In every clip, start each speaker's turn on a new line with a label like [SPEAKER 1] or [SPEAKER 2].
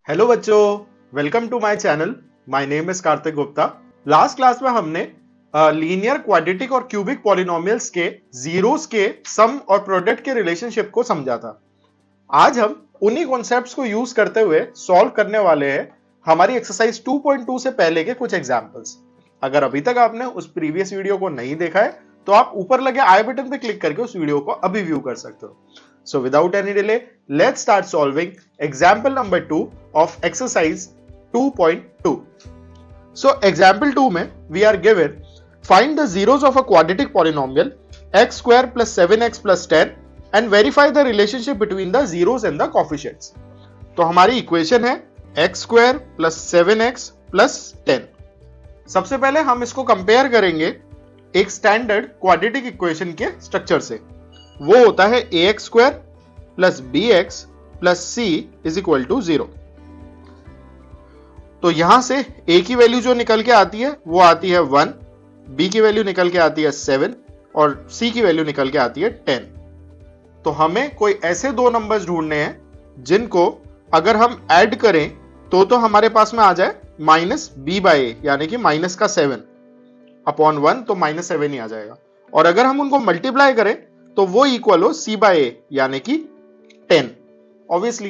[SPEAKER 1] Hello बच्चों, welcome to my channel. My name is Kartik Gupta. Last class में हमने linear, quadratic और क्यूबिक पॉलिनोमियल्स के जीरोस के सम और प्रोडक्ट के रिलेशनशिप को समझा था। आज हम उन्हीं कॉन्सेप्ट्स को यूज करते हुए सॉल्व करने वाले हैं हमारी एक्सरसाइज 2.2 से पहले के कुछ एग्जांपल्स। अगर अभी तक आपने उस प्रीवियस वीडियो को नहीं देखा है तो आप ऊपर लगे आई बटन पे क्लिक करके उस वीडियो को अभी व्यू कर सकते हो। So without any delay, let's start solving example number 2 of exercise 2.2. So example 2 में we are given find the zeros of a quadratic polynomial x square plus 7x plus 10 and verify the relationship between the zeros and the coefficients. तो हमारी equation है x square plus 7x plus 10. सबसे पहले हम इसको compare करेंगे एक standard quadratic equation के स्ट्रक्चर से। वो होता है ax square plus bx plus c is equal to 0। तो यहां से a की वैल्यू जो निकल के आती है वो आती है 1, b की वैल्यू निकल के आती है 7 और c की वैल्यू निकल के आती है 10। तो हमें कोई ऐसे दो नंबर्स ढूंढने हैं जिनको अगर हम ऐड करें तो हमारे पास में आ जाए माइनस b बाय a, यानी कि माइनस का 7 अपॉन 1, तो माइनस 7 ही आ जाएगा। और अगर हम उनको मल्टीप्लाई करें तो वो इक्वल हो c बाय a, यानी कि 10। ऑब्वियसली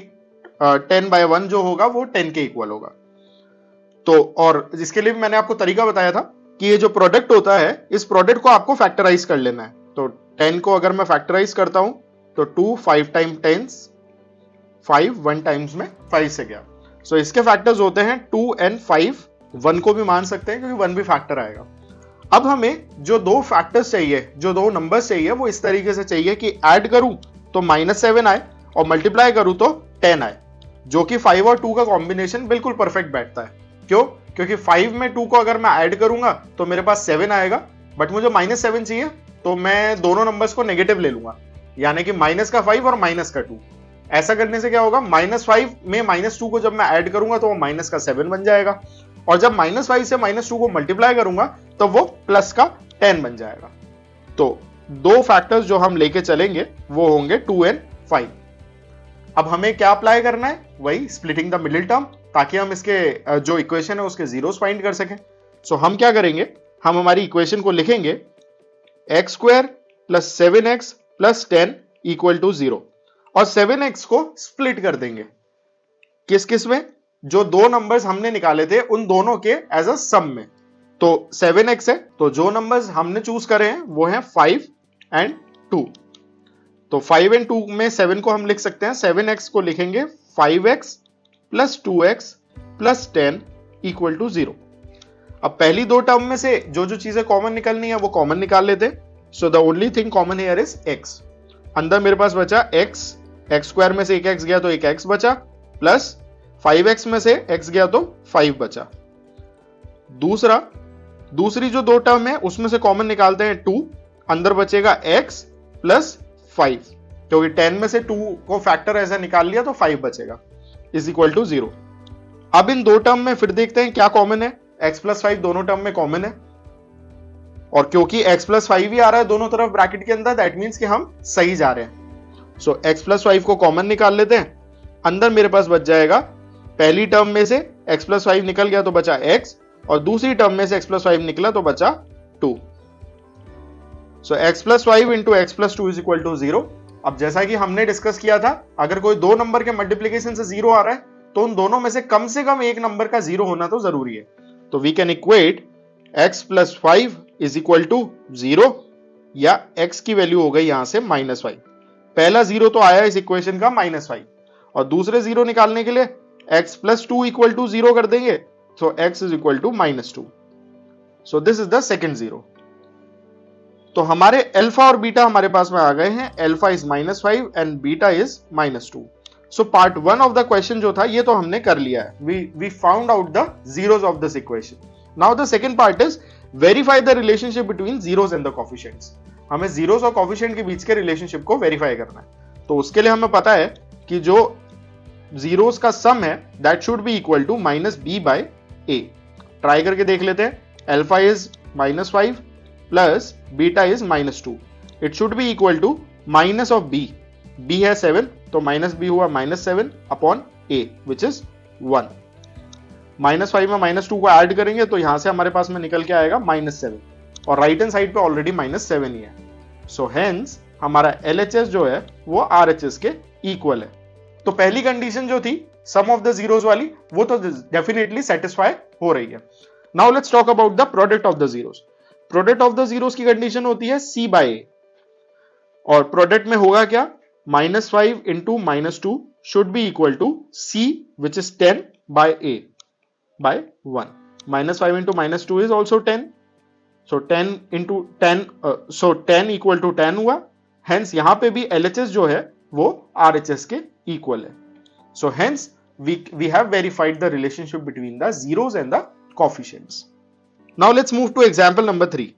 [SPEAKER 1] 10 बाय 1 जो होगा वो 10 के इक्वल होगा। तो और इसके लिए मैंने आपको तरीका बताया था कि ये जो प्रोडक्ट होता है इस प्रोडक्ट को आपको फैक्टराइज कर लेना है। तो 10 को अगर मैं फैक्टराइज करता हूं तो 2 5 टाइम 10, 5 1 टाइम्स में 5 से गया। सो इसके फैक्टर्स होते हैं 2 and 5। 1 को भी मान सकते हैं क्योंकि 1 भी फैक्टर आएगा। अब हमें जो दो फैक्टर्स चाहिए, जो दो नंबर्स चाहिए, वो इस तरीके से चाहिए कि ऐड करूं तो -7 आए और मल्टीप्लाई करूं तो 10 आए, जो कि 5 और 2 का कॉम्बिनेशन बिल्कुल परफेक्ट बैठता है। क्यों? क्योंकि 5 में 2 को अगर मैं ऐड करूंगा तो मेरे पास 7 आएगा, बट मुझे -7 चाहिए तो मैं दोनों नंबर्स को नेगेटिव ले लूंगा, यानी कि माइनस का 5 और माइनस का 2। ऐसा करने से क्या होगा, -5 में -2 को जब मैं ऐड करूंगा तो वो माइनस का 7 बन जाएगा, और जब -5 से -2 को मल्टीप्लाई करूंगा तो वो प्लस का 10 बन जाएगा। तो दो फैक्टर्स जो हम लेके चलेंगे वो होंगे 2 and 5। अब हमें क्या अप्लाई करना है, वही स्प्लिटिंग द मिडिल टर्म, ताकि हम इसके जो इक्वेशन है उसके जीरोस फाइंड कर सकें। सो हम क्या करेंगे, हम हमारी इक्वेशन को लिखेंगे x square plus 7x plus 10 equal to 0, और 7x को स्प्लिट कर देंगे किस किस में, जो दो नंबर्स हमने निकाले थे उन दोनों के एज अ सम में। तो 7x है, तो जो नंबर्स हमने चूज करे हैं वो हैं 5 and 2। तो 5 and 2 में 7 को हम लिख सकते हैं, 7x को लिखेंगे 5x plus 2x plus 10 equal to 0। अब पहली दो टर्म में से जो जो चीजें कॉमन निकलनी है वो कॉमन निकाल लेते हैं। So the only thing common here is x। अंदर मेरे पास बचा x स्क्वायर में से एक x गया तो एक x बचा, प्लस 5x में से x गया तो 5 बचा। दूसरी जो दो टर्म है उसमें से कॉमन निकालते हैं 2, अंदर बचेगा x प्लस 5, क्योंकि 10 में से 2 को फैक्टर ऐसा निकाल लिया तो 5 बचेगा, इज इक्वल टू 0। अब इन दो टर्म में फिर देखते हैं क्या कॉमन है। x प्लस 5 दोनों टर्म में कॉमन है, और क्योंकि x प्लस 5 ही आ रहा है दोनों तरफ ब्रैकेट के अंदर, दैट मीन्स कि हम सही जा रहे हैं। सो x प्लस 5 को कॉमन निकाल लेते हैं। अंदर मेरे पास बच जाएगा, पहली टर्म में से x प्लस 5 निकल गया तो बचा x, और दूसरी टर्म में से x प्लस 5 निकला तो बचा 2। So x plus 5 into x plus 2 is equal to 0। अब जैसा कि हमने डिस्कस किया था, अगर कोई दो नंबर के मल्टीप्लीकेशन से 0 आ रहा है तो उन दोनों में से कम एक नंबर का 0 होना तो जरूरी है। तो we can equate x plus 5 is equal to 0, या x की वैल्यू हो गई यहां से -5। पहला 0 तो आया इस इक्वेशन का -5, और दूसरे 0 निकालने के लिए x प्लस 2 इक्वल टू 0 कर देंगे, so x is equal to -2। so this is the second 0। तो हमारे अल्फा और बीटा हमारे पास में आ गए हैं, alpha is -5 and beta is -2। So part 1 of the question जो था ये तो हमने कर लिया है, we found out the zeros of this equation. Now the second part is verify the relationship between zeros and the coefficients. हमें zeros और कोएफिशिएंट के बीच के रिलेशनशिप को वेरीफाई करना है। तो उसके लिए हमें पता है कि जो जीरोस का सम है that should be equal to -b by a। Try करके देख लेते हैं, alpha is -5 plus beta is -2, it should be equal to minus of b है 7, तो -b हुआ -7 अपॉन a विच इज 1, -5 में -2 को ऐड करेंगे तो यहां से हमारे पास में निकल के आएगा -7, और राइट हैंड साइड पे ऑलरेडी -7 ही है। सो हेंस हमारा LHS जो है वो RHS के इक्वल है। तो पहली कंडीशन जो थी सम ऑफ द जीरोस वाली, वो तो डेफिनेटली सेटिस्फाई हो रही है। Now let's talk about the product of the zeros. Product of the zeros की कंडीशन होती है C/A, और प्रोडक्ट में होगा क्या, -5 into -2 should be equal to C which is 10/A by 1. -5 into -2 is also 10. So 10 into 10, so 10 equal to 10 हुआ। Hence यहां पे भी LHS जो है वो RHS के equal है। So hence we have verified the relationship between the zeros and the coefficients. Now let's move to example number 3.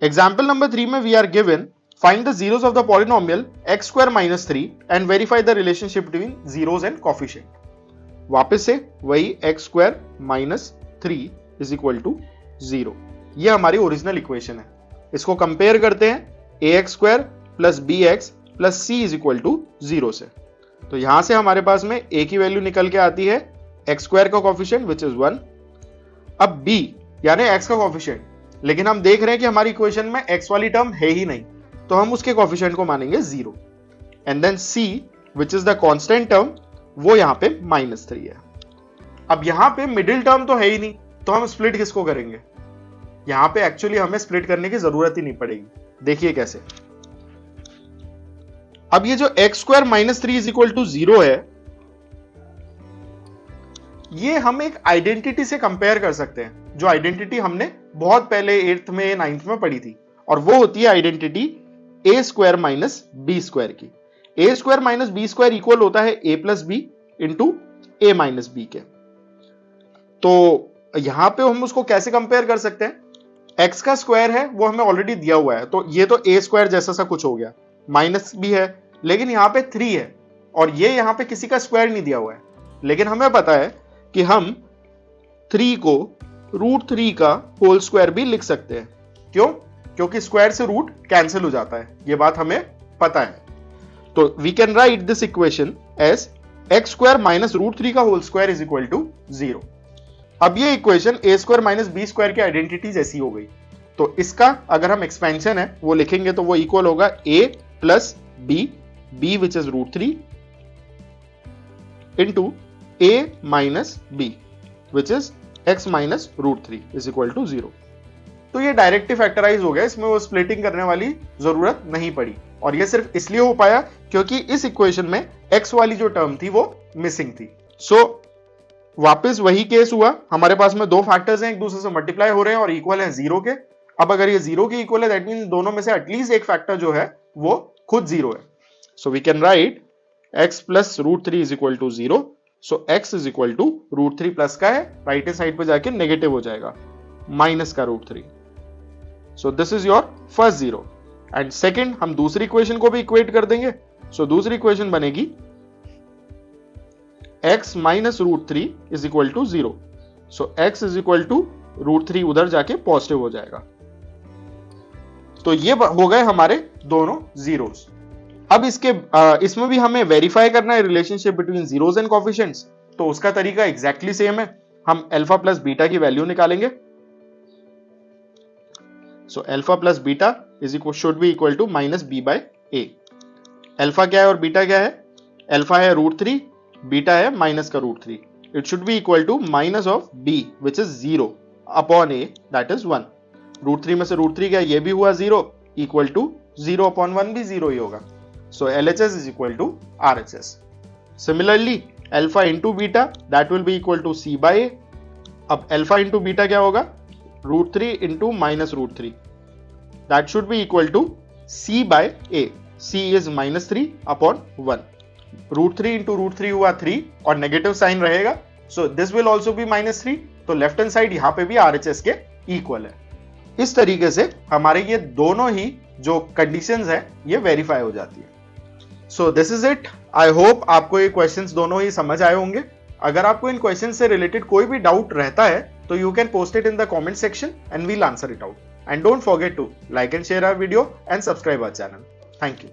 [SPEAKER 1] Example number 3 में we are given find the zeros of the polynomial x square minus 3 and verify the relationship between zeros and coefficient. वापस से वही x square minus 3 is equal to 0, ये हमारी original equation है। इसको compare करते हैं ax square plus bx plus c is equal to 0 से। तो यहां से हमारे पास में a की वैल्यू निकल के आती है x स्क्वायर का कोफिशिएंट विच इज 1, अब b यानी x का कोफिशिएंट, लेकिन हम देख रहे हैं कि हमारी इक्वेशन में x वाली टर्म है ही नहीं, तो हम उसके कोफिशिएंट को मानेंगे 0, and then c which is the constant term, वो यहां पे -3 है। अब यहां पे मिडिल टर्म तो है ही नहीं, तो हम स्प्लिट किसको करेंगे, यहां पे एक्चुअली हमें स्प्लिट करने की जरूरत ही नहीं पड़ेगी। देखिए कैसे, अब ये जो x square minus 3 is equal to 0 है, ये हम एक आइडेंटिटी से कंपेयर कर सकते हैं, जो आइडेंटिटी हमने बहुत पहले 8th में 9th में पढ़ी थी, और वो होती है identity a square minus b square की। a square minus B square equal होता है a plus B into A minus B के। तो यहां पे हम उसको कैसे कंपेयर कर सकते हैं, x का स्क्वायर है वो हमें ऑलरेडी दिया हुआ है, तो ये तो a स्क्वायर जैसा सा कुछ हो गया, माइनस भी है लेकिन यहां पे 3 है, और ये यहां पे किसी का स्क्वायर नहीं दिया हुआ है, लेकिन हमें पता है कि हम 3 को √3 का होल स्क्वायर भी लिख सकते हैं। क्यों, क्योंकि स्क्वायर से रूट कैंसिल हो जाता है, ये बात हमें पता है। तो we can write this equation as x square minus √3 का whole square is equal to 0। अब ये equation a square minus B square की आइडेंटिटी जैसी हो गई, तो इसका अगर हम एक्सपेंशन है वो लिखेंगे तो वो इक्वल होगा a plus B, b which is √3 into a minus b which is x minus √3 is equal to 0। तो ये डायरेक्टली फैक्टराइज हो गया, इसमें वो स्प्लिटिंग करने वाली जरूरत नहीं पड़ी, और ये सिर्फ इसलिए हो पाया क्योंकि इस इक्वेशन में x वाली जो टर्म थी वो मिसिंग थी। सो वापस वही केस हुआ, हमारे पास में दो फैक्टर्स हैं, एक दूसरे से मल्टीप्लाई हो रहे हैं और इक्वल है 0 के। अब अगर ये 0 के इक्वल है दैट मींस दोनों में से एटलीस्ट एक फैक्टर जो है वो खुद 0 है। So we can write x plus √3 is equal to 0। So x is equal to √3 plus का है, राइट हैंड साइड पे जाके नेगेटिव हो जाएगा, माइनस का √3। So this is your first 0, and second हम दूसरी इक्वेशन को भी इक्वेट कर देंगे। सो दूसरी इक्वेशन बनेगी x minus √3 is equal to 0। So x is equal to √3 उधर जाके पॉजिटिव हो जाएगा। तो ये हो गए हमारे दोनों जीरोस। अब इसमें भी हमें वेरीफाई करना है relationship between zeros and coefficients, तो उसका तरीका एग्जैक्टली सेम है, हम अल्फा प्लस बीटा की वैल्यू निकालेंगे। So alpha plus beta is equal should be equal to minus B by A. Alpha क्या है और बीटा क्या है, अल्फा है √3, बीटा है माइनस का √3, it should be equal to minus of B which is 0 upon A that is 1। √3 में से √3 क्या, ये भी हुआ 0, इक्वल टू 0 अपॉन 1 भी 0 ही होगा। So LHS is equal to RHS। Similarly alpha into beta that will be equal to C by a. अब अल्फा इंटू बीटा क्या होगा, √3 into minus √3 that should be equal to C by a. C is -3 upon 1। √3 into √3 हुआ 3 और negative sign रहेगा, so this will also be -3, तो left hand side यहां पे भी RHS के इक्वल है। इस तरीके से हमारे ये दोनों ही जो कंडीशंस है ये वेरीफाई हो जाती है। So this is it. I hope आपको ये क्वेश्चंस दोनों ही समझ आए होंगे। अगर आपको इन क्वेश्चंस से रिलेटेड कोई भी डाउट रहता है तो you can post it in the comment section and we'll answer it out. And don't forget to like and share our video and subscribe our channel. Thank you.